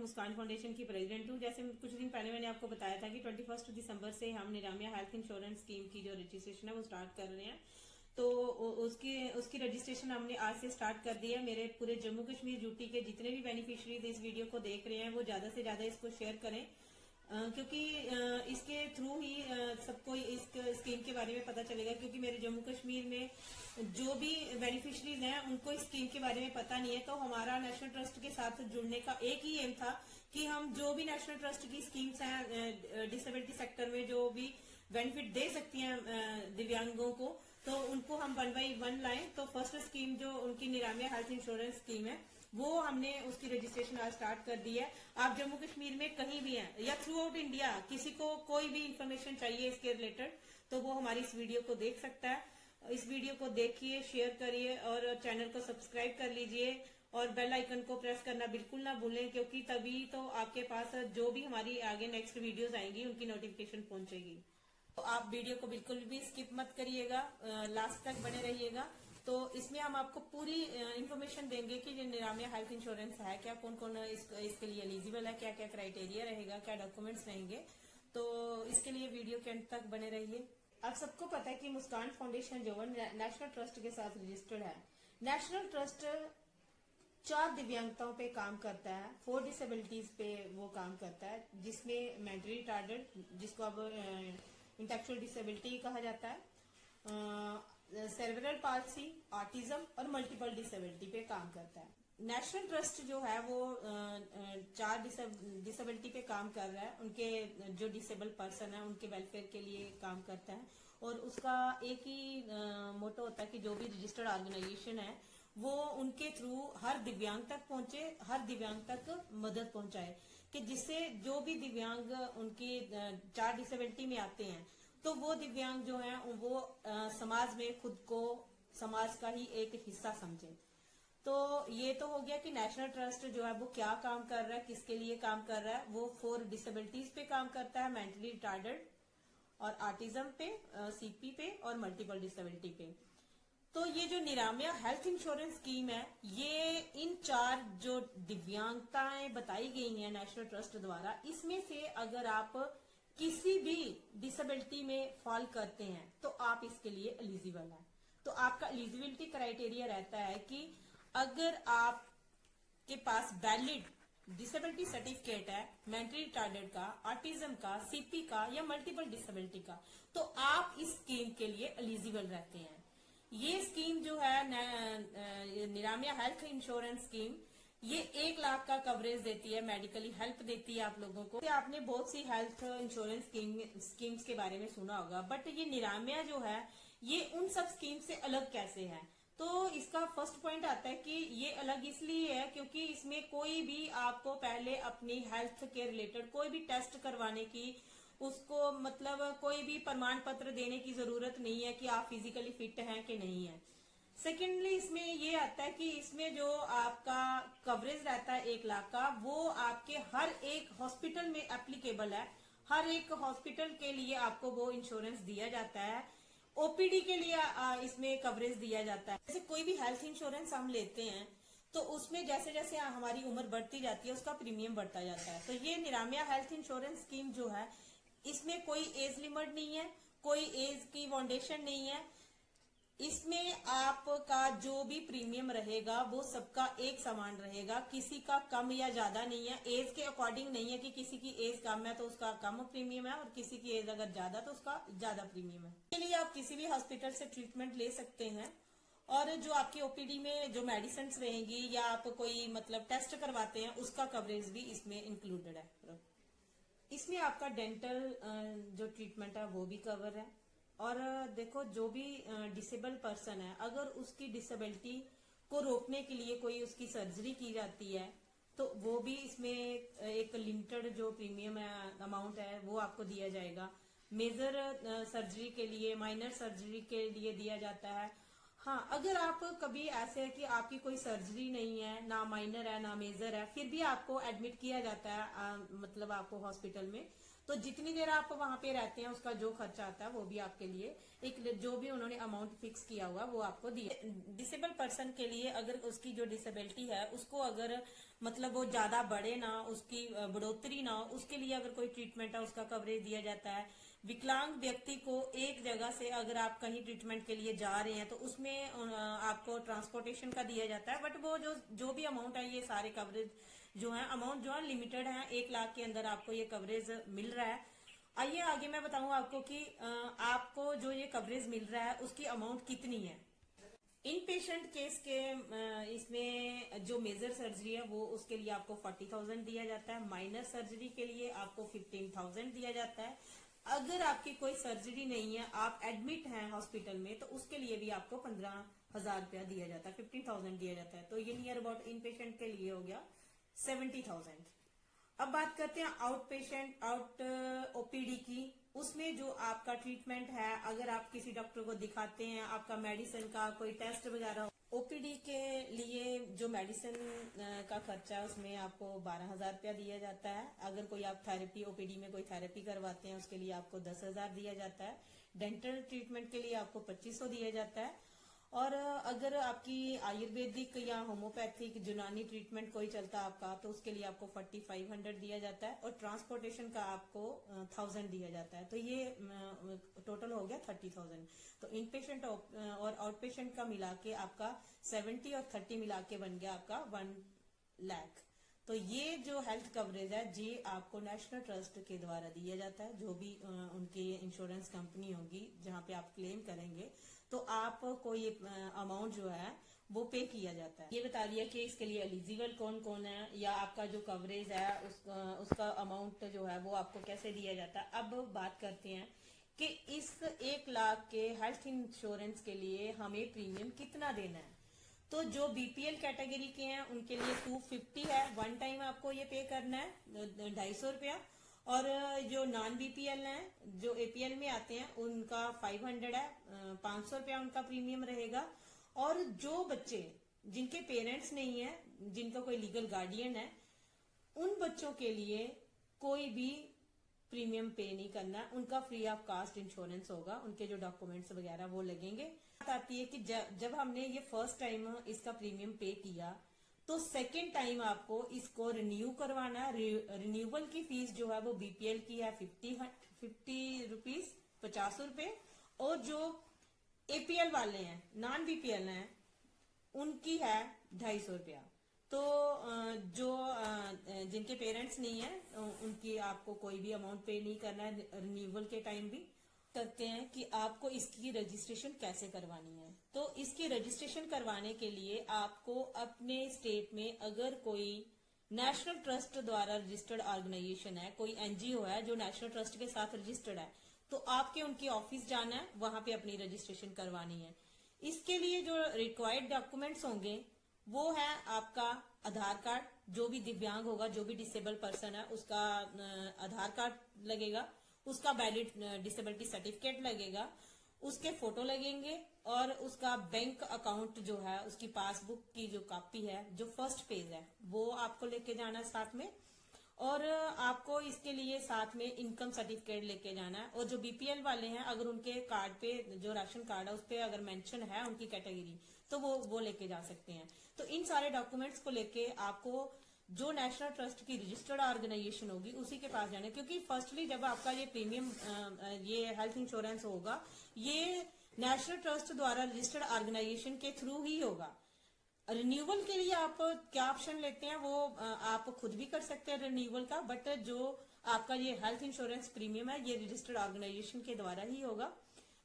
मुस्कान foundation की president हूँ। जैसे कुछ दिन पहले मैंने आपको बताया था कि 21 दिसंबर से हम निरामिया हेल्थ इंश्योरेंस स्कीम की जो रजिस्ट्रेशन है वो स्टार्ट कर रहे हैं। तो उसकी रजिस्ट्रेशन हमने आज से स्टार्ट कर दी है। मेरे पूरे जम्मू कश्मीर यूटी के जितने भी बेनिफिशियरीज इस वीडियो को देख रहे हैं वो ज्यादा से ज्यादा इसको शेयर करें, क्योंकि इसके थ्रू ही सबको इस स्कीम के बारे में पता चलेगा। क्योंकि मेरे जम्मू कश्मीर में जो भी बेनिफिशरीज हैं उनको इस स्कीम के बारे में पता नहीं है। तो हमारा नेशनल ट्रस्ट के साथ जुड़ने का एक ही एम था कि हम जो भी नेशनल ट्रस्ट की स्कीम्स हैं डिसेबिलिटी सेक्टर में जो भी बेनिफिट दे सकती हैं दिव्यांगों को, तो उनको हम 1 बाई 1 लाएं। तो फर्स्ट स्कीम जो उनकी निरामिया हेल्थ इंश्योरेंस स्कीम है वो हमने उसकी रजिस्ट्रेशन आज स्टार्ट कर दी है। आप जम्मू कश्मीर में कहीं भी हैं या थ्रू आउट इंडिया किसी को कोई भी इंफॉर्मेशन चाहिए इसके रिलेटेड तो वो हमारी इस वीडियो को देख सकता है। इस वीडियो को देखिए, शेयर करिए और चैनल को सब्सक्राइब कर लीजिए और बेल आइकन को प्रेस करना बिल्कुल ना भूलें, क्योंकि तभी तो आपके पास जो भी हमारी आगे नेक्स्ट वीडियोस आएंगी उनकी नोटिफिकेशन पहुंचेगी। तो आप वीडियो को बिल्कुल भी स्किप मत करिएगा, लास्ट तक बने रहिएगा। तो इसमें हम आपको पूरी इन्फॉर्मेशन देंगे कि ये निरामिया हेल्थ इंश्योरेंस है क्या, कौन कौन इसके लिए एलिजिबल है, क्या क्या क्राइटेरिया रहेगा, क्या डॉक्यूमेंट्स रहेंगे। तो इसके लिए वीडियो के अंत तक बने रहिए। आप सबको पता है कि मुस्कान फाउंडेशन जो है नेशनल ट्रस्ट के साथ रजिस्टर्ड है। नेशनल ट्रस्ट 4 दिव्यांगताओं पे काम करता है, 4 डिसेबिलिटीज पे वो काम करता है, जिसमें मेंटली रिटार्डेड जिसको अब इंटेलेक्चुअल डिसेबिलिटी कहा जाता है, सेरेब्रल पाल्सी, ऑटिज्म और मल्टीपल डिसेबिलिटी पे काम करता है। नेशनल ट्रस्ट जो है वो 4 डिसेबिलिटी पे काम कर रहा है। उनके जो डिसेबल पर्सन है उनके वेलफेयर के लिए काम करता है और उसका एक ही मोटो होता है कि जो भी रजिस्टर्ड ऑर्गेनाइजेशन है वो उनके थ्रू हर दिव्यांग तक पहुंचे, हर दिव्यांग तक मदद पहुंचाए, कि जिससे जो भी दिव्यांग उनकी 4 डिसेबिलिटी में आते हैं तो वो दिव्यांग जो है वो समाज में खुद को समाज का ही एक हिस्सा समझे। तो ये तो हो गया कि नेशनल ट्रस्ट जो है वो क्या काम कर रहा है, किसके लिए काम कर रहा है। वो 4 डिसेबिलिटीज पे काम करता है, मेंटली रिटार्डेड और ऑटिज्म पे, सीपी पे और मल्टीपल डिसेबिलिटी पे। तो ये जो निरामिया हेल्थ इंश्योरेंस स्कीम है ये इन 4 जो दिव्यांगताएं बताई गई हैं नेशनल ट्रस्ट द्वारा, इसमें से अगर आप किसी भी डिसेबिलिटी में फॉल करते हैं तो आप इसके लिए एलिजिबल है। तो आपका एलिजिबिलिटी क्राइटेरिया रहता है कि अगर आपके पास वैलिड डिसेबिलिटी सर्टिफिकेट है मेंटली रिटार्डेड का, ऑटिज्म का, सीपी का या मल्टीपल डिसेबिलिटी का, तो आप इस स्कीम के लिए एलिजिबल रहते हैं। ये स्कीम जो है निरामिया हेल्थ इंश्योरेंस स्कीम, ये 1 लाख का कवरेज देती है, मेडिकली हेल्प देती है आप लोगों को। आपने बहुत सी हेल्थ इंश्योरेंस स्कीम्स के बारे में सुना होगा, बट ये निरामिया जो है ये उन सब स्कीम से अलग कैसे है। तो इसका फर्स्ट पॉइंट आता है कि ये अलग इसलिए है क्योंकि इसमें कोई भी आपको पहले अपनी हेल्थ के रिलेटेड कोई भी टेस्ट करवाने की, उसको मतलब कोई भी प्रमाण पत्र देने की जरूरत नहीं है कि आप फिजिकली फिट हैं कि नहीं है। सेकेंडली इसमें ये आता है कि इसमें जो आपका कवरेज रहता है 1 लाख का, वो आपके हर एक हॉस्पिटल में एप्लीकेबल है। हर एक हॉस्पिटल के लिए आपको वो इंश्योरेंस दिया जाता है। ओपीडी के लिए इसमें कवरेज दिया जाता है। जैसे कोई भी हेल्थ इंश्योरेंस हम लेते हैं तो उसमें जैसे जैसे हमारी उम्र बढ़ती जाती है उसका प्रीमियम बढ़ता जाता है। तो ये निरामिया हेल्थ इंश्योरेंस स्कीम जो है इसमें कोई एज लिमिट नहीं है, कोई एज की बाउंडेशन नहीं है। इसमें आपका जो भी प्रीमियम रहेगा वो सबका एक समान रहेगा, किसी का कम या ज्यादा नहीं है। एज के अकॉर्डिंग नहीं है कि किसी की एज कम है तो उसका कम प्रीमियम है और किसी की एज अगर ज्यादा तो उसका ज्यादा प्रीमियम है। इसके लिए आप किसी भी हॉस्पिटल से ट्रीटमेंट ले सकते हैं और जो आपकी ओपीडी में जो मेडिसिन रहेंगी या आप कोई मतलब टेस्ट करवाते हैं उसका कवरेज भी इसमें इंक्लूडेड है। इसमें आपका डेंटल जो ट्रीटमेंट है वो भी कवर है। और देखो जो भी डिसेबल पर्सन है अगर उसकी डिसेबिलिटी को रोकने के लिए कोई उसकी सर्जरी की जाती है तो वो भी इसमें एक लिमिटेड जो प्रीमियम अमाउंट है वो आपको दिया जाएगा। मेजर सर्जरी के लिए, माइनर सर्जरी के लिए दिया जाता है। हाँ, अगर आप कभी ऐसे है कि आपकी कोई सर्जरी नहीं है, ना माइनर है ना मेजर है, फिर भी आपको एडमिट किया जाता है मतलब आपको हॉस्पिटल में, तो जितनी देर आप वहां पे रहते हैं उसका जो खर्चा आता है वो भी आपके लिए एक जो भी उन्होंने अमाउंट फिक्स किया हुआ वो आपको दिए। डिसेबल पर्सन के लिए अगर उसकी जो डिसेबिलिटी है उसको अगर मतलब वो ज्यादा बढ़े ना, उसकी बढ़ोतरी ना हो, उसके लिए अगर कोई ट्रीटमेंट है उसका कवरेज दिया जाता है। विकलांग व्यक्ति को एक जगह से अगर आप कहीं ट्रीटमेंट के लिए जा रहे हैं तो उसमें आपको ट्रांसपोर्टेशन का दिया जाता है, बट वो जो भी अमाउंट है, ये सारे कवरेज जो है, अमाउंट जो है लिमिटेड है, 1 लाख के अंदर आपको ये कवरेज मिल रहा है। आइए आगे मैं बताऊं आपको कि आपको जो ये कवरेज मिल रहा है उसकी अमाउंट कितनी है। इन पेशेंट केस के इसमें जो मेजर सर्जरी है वो उसके लिए आपको 40,000 दिया जाता है। माइनर सर्जरी के लिए आपको 15,000 दिया जाता है। अगर आपकी कोई सर्जरी नहीं है, आप एडमिट हैं हॉस्पिटल में, तो उसके लिए भी आपको 15,000 रुपया दिया जाता है, 15,000 दिया जाता है। तो ये नियर अबाउट इन पेशेंट के लिए हो गया 70,000। अब बात करते हैं आउट पेशेंट आउट ओपीडी की। उसमें जो आपका ट्रीटमेंट है, अगर आप किसी डॉक्टर को दिखाते हैं, आपका मेडिसिन का कोई टेस्ट वगैरह, ओपीडी के लिए जो मेडिसिन का खर्चा है उसमें आपको 12,000 रुपया दिया जाता है। अगर कोई आप थेरेपी ओपीडी में कोई थेरेपी करवाते हैं उसके लिए आपको 10,000 दिया जाता है। डेंटल ट्रीटमेंट के लिए आपको 2,500 दिया जाता है। और अगर आपकी आयुर्वेदिक या होम्योपैथिक यूनानी ट्रीटमेंट कोई चलता है आपका, तो उसके लिए आपको 4,500 दिया जाता है और ट्रांसपोर्टेशन का आपको 1,000 दिया जाता है। तो ये टोटल हो गया 30,000। तो इन पेशेंट और आउट पेशेंट का मिला के आपका 70 और 30 मिला के बन गया आपका 1 लाख। तो ये जो हेल्थ कवरेज है ये आपको नेशनल ट्रस्ट के द्वारा दिया जाता है। जो भी उनकी इंश्योरेंस कंपनी होगी जहां पे आप क्लेम करेंगे, तो आप कोई अमाउंट जो है वो पे किया जाता है। ये बता दिया कि इसके लिए एलिजिबल कौन कौन है, या आपका जो कवरेज है उसका अमाउंट जो है वो आपको कैसे दिया जाता है। अब बात करते हैं कि इस 1 लाख के हेल्थ इंश्योरेंस के लिए हमें प्रीमियम कितना देना है। तो जो बीपीएल कैटेगरी के हैं उनके लिए 250 है, वन टाइम आपको ये पे करना है, 250 रुपया। और जो नॉन बीपीएल हैं, जो एपीएल में आते हैं, उनका 500 है, 500 रुपया उनका प्रीमियम रहेगा। और जो बच्चे जिनके पेरेंट्स नहीं है, जिनका कोई लीगल गार्डियन है, उन बच्चों के लिए कोई भी प्रीमियम पे नहीं करना, उनका फ्री ऑफ कास्ट इंश्योरेंस होगा। उनके जो डॉक्यूमेंट्स वगैरह वो लगेंगे। बात आती है कि जब हमने ये फर्स्ट टाइम इसका प्रीमियम पे किया, तो सेकेंड टाइम आपको इसको रिन्यू करवाना है। रिन्यूअल की फीस जो है वो बीपीएल की है 50 रुपीज, 50 रुपए। और जो एपीएल वाले हैं, नॉन बीपीएल हैं, उनकी है 250 रुपया। तो जो जिनके पेरेंट्स नहीं है उनकी आपको कोई भी अमाउंट पे नहीं करना है रिन्यूअल के टाइम भी। करते हैं कि आपको इसकी रजिस्ट्रेशन कैसे करवानी है। तो इसकी रजिस्ट्रेशन करवाने के लिए आपको अपने स्टेट में अगर कोई नेशनल ट्रस्ट द्वारा रजिस्टर्ड ऑर्गेनाइजेशन है, कोई एनजीओ है जो नेशनल ट्रस्ट के साथ रजिस्टर्ड है, तो आपके उनकी ऑफिस जाना है, वहां पे अपनी रजिस्ट्रेशन करवानी है। इसके लिए जो रिक्वायर्ड डॉक्यूमेंट्स होंगे वो है आपका आधार कार्ड, जो भी दिव्यांग होगा, जो भी डिसेबल पर्सन है उसका आधार कार्ड लगेगा, उसका वैलिड डिसेबिलिटी सर्टिफिकेट लगेगा, उसके फोटो लगेंगे, और उसका बैंक अकाउंट जो है, उसकी पासबुक की जो कॉपी है, जो फर्स्ट पेज है, वो आपको लेके जाना है साथ में। और आपको इसके लिए साथ में इनकम सर्टिफिकेट लेके जाना है। और जो बीपीएल वाले हैं, अगर उनके कार्ड पे जो राशन कार्ड है उस पे अगर मेंशन है उनकी कैटेगरी, तो वो लेके जा सकते हैं। तो इन सारे डॉक्यूमेंट्स को लेके आपको जो नेशनल ट्रस्ट की रजिस्टर्ड ऑर्गेनाइजेशन होगी उसी के पास जाना है। क्योंकि फर्स्टली जब आपका ये प्रीमियम ये हेल्थ इंश्योरेंस होगा, ये नेशनल ट्रस्ट द्वारा रजिस्टर्ड ऑर्गेनाइजेशन के थ्रू ही होगा। रिन्यूअल के लिए आप क्या ऑप्शन लेते हैं वो आप खुद भी कर सकते हैं रिन्यूअल का, बट जो आपका ये हेल्थ इंश्योरेंस प्रीमियम है ये रजिस्टर्ड ऑर्गेनाइजेशन के द्वारा ही होगा।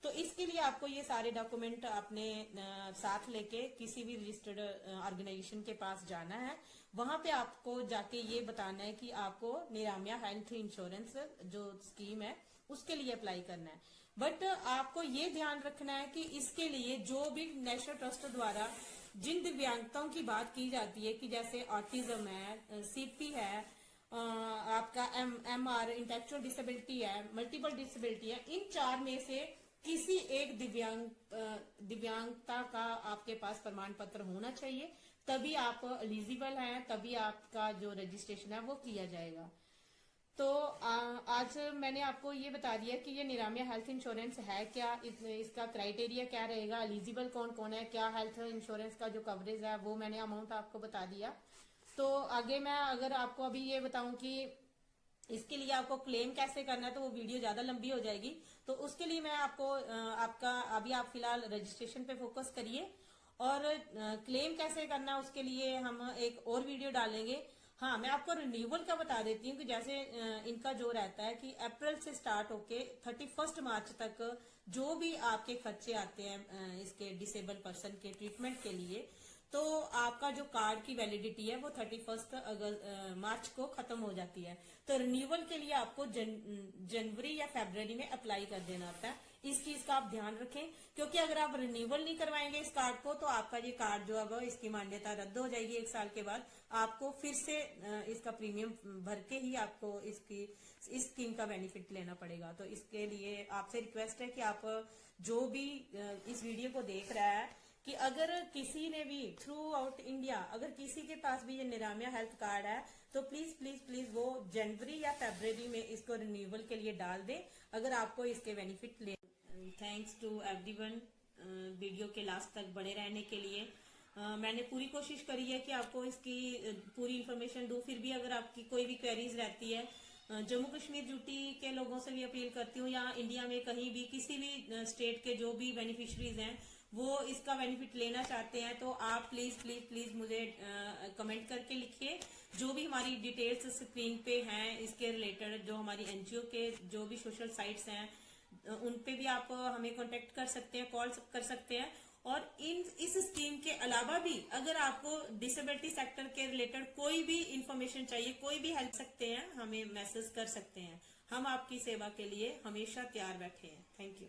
तो इसके लिए आपको ये सारे डॉक्यूमेंट अपने साथ लेके किसी भी रजिस्टर्ड ऑर्गेनाइजेशन के पास जाना है। वहां पे आपको जाके ये बताना है कि आपको निरामिया हेल्थ इंश्योरेंस जो स्कीम है उसके लिए अप्लाई करना है। बट आपको ये ध्यान रखना है कि इसके लिए जो भी नेशनल ट्रस्ट द्वारा जिन दिव्यांगताओं की बात की जाती है, कि जैसे ऑटिज्म है, सीपी है, आपका एमआर इंटेलेक्चुअल डिसेबिलिटी है, मल्टीपल डिसेबिलिटी है, इन 4 में से किसी एक दिव्यांगता का आपके पास प्रमाण पत्र होना चाहिए, तभी आप एलिजिबल हैं, तभी आपका जो रजिस्ट्रेशन है वो किया जाएगा। तो आज मैंने आपको ये बता दिया कि ये निरामिया हेल्थ इंश्योरेंस है क्या, इसका क्राइटेरिया क्या रहेगा, एलिजिबल कौन कौन है, क्या हेल्थ इंश्योरेंस का जो कवरेज है वो मैंने अमाउंट आपको बता दिया। तो आगे मैं अगर आपको अभी ये बताऊं कि इसके लिए आपको क्लेम कैसे करना है, तो वो वीडियो ज्यादा लंबी हो जाएगी। तो उसके लिए मैं आपको आपका अभी आप फिलहाल रजिस्ट्रेशन पे फोकस करिए, और क्लेम कैसे करना है उसके लिए हम एक और वीडियो डालेंगे। हाँ, मैं आपको रिन्यूअल का बता देती हूँ कि जैसे इनका जो रहता है कि अप्रैल से स्टार्ट होके 31 मार्च तक जो भी आपके खर्चे आते हैं इसके डिसेबल पर्सन के ट्रीटमेंट के लिए, तो आपका जो कार्ड की वैलिडिटी है वो 31 मार्च को खत्म हो जाती है। तो रिन्यूअल के लिए आपको जनवरी या फरवरी में अप्लाई कर देना होता है। इस चीज का आप ध्यान रखें, क्योंकि अगर आप रिन्यूअल नहीं करवाएंगे इस कार्ड को, तो आपका ये कार्ड जो है वो इसकी मान्यता रद्द हो जाएगी 1 साल के बाद। आपको फिर से इसका प्रीमियम भर के ही आपको इस स्कीम का बेनिफिट लेना पड़ेगा। तो इसके लिए आपसे रिक्वेस्ट है कि आप जो भी इस वीडियो को देख रहा है, कि अगर किसी ने भी थ्रू आउट इंडिया अगर किसी के पास भी ये निरामिया हेल्थ कार्ड है, तो प्लीज प्लीज प्लीज वो जनवरी या फरवरी में इसको रिन्यूअल के लिए डाल दे, अगर आपको इसके बेनिफिट ले। थैंक्स टू एवरीवन वीडियो के लास्ट तक बने रहने के लिए। मैंने पूरी कोशिश करी है कि आपको इसकी पूरी इन्फॉर्मेशन दूं। फिर भी अगर आपकी कोई भी क्वेरीज रहती है, जम्मू कश्मीर ड्यूटी के लोगों से भी अपील करती हूँ, या इंडिया में कहीं भी किसी भी स्टेट के जो भी बेनिफिशरीज हैं वो इसका बेनिफिट लेना चाहते हैं, तो आप प्लीज प्लीज प्लीज मुझे कमेंट करके लिखिए। जो भी हमारी डिटेल्स स्क्रीन पे हैं इसके रिलेटेड, जो हमारी एनजीओ के जो भी सोशल साइट्स हैं उन पे भी आप हमें कांटेक्ट कर सकते हैं, कॉल कर सकते हैं। और इस स्कीम के अलावा भी अगर आपको डिसेबिलिटी सेक्टर के रिलेटेड कोई भी इंफॉर्मेशन चाहिए, कोई भी हेल्प सकते हैं, हमें मैसेज कर सकते हैं। हम आपकी सेवा के लिए हमेशा तैयार बैठे हैं। Thank you.